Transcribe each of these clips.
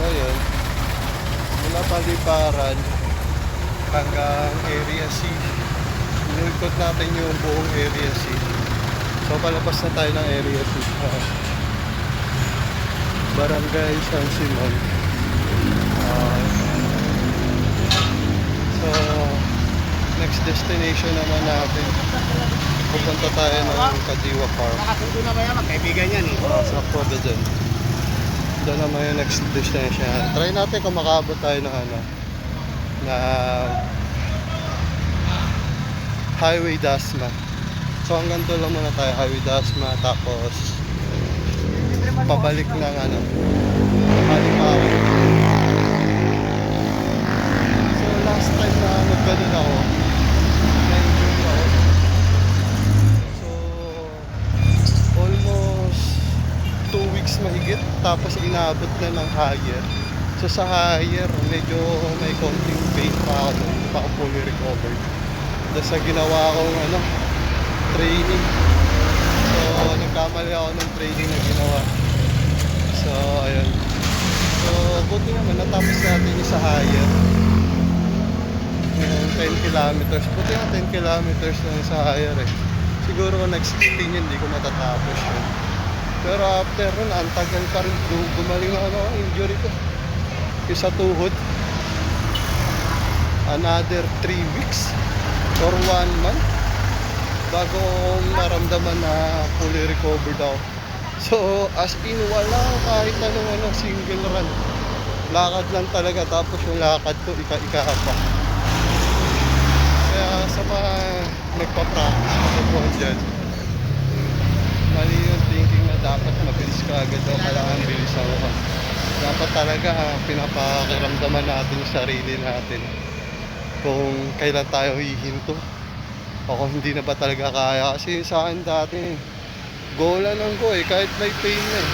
ngayon, mula Paliparan hanggang Area C. Inikot natin yung buong Area C. So palabas na tayo ng Area C. Barangay San Simon. So next destination naman natin, pupunta tayo ng Kadiwa Park. Nakasundo na ba yan? Magkaibigan yan eh. Sa Kobe dyan. Doon naman yung next destination. Try natin kung makaabot tayo ng na Highway Dasma. So hanggang doon lang muna tayo, Highway Dasma, tapos pabalik ng Paliparan. So last time na nagkaroon ako, na-enjoy ako. So almost 2 weeks mahigit, tapos inaabot na ng higher. So sa higher, medyo may konting pain pa ako, hindi pa ako fully recovered. Dahil sa ginawa kong training. So nagkamali ako ng training na ginawa. So ayun. So buti naman natapos natin yung sa higher. Yung 10 kilometers. Buti nga 10 kilometers lang sa higher eh. Siguro kung next 15 yun, hindi ko matatapos yun. Pero after nun, ang tagal pa rin. Gumaling na injury ko. Yung sa tuhod. Another 3 weeks or 1 month bago maramdaman na fully recovered ako. So as in, wala kahit anong single run. Lakad lang talaga, tapos yung lakad ko ika-ika pa. Kaya sa mga nagpa-practice ako po dyan, mali yung thinking na dapat mabilis ka agad o kailangan bilisan ka. Dapat talaga pinapakiramdaman natin yung sarili natin kung kailan tayo hihinto o kung hindi na ba talaga kaya. Kasi sa akin dati, gola ng go kahit may pain na eh.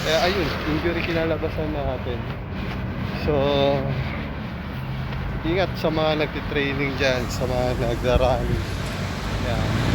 Kaya ayun, injury kinalabasan natin. So ingat sa mga nagtitraining dyan, sa mga nagra-running. Yan.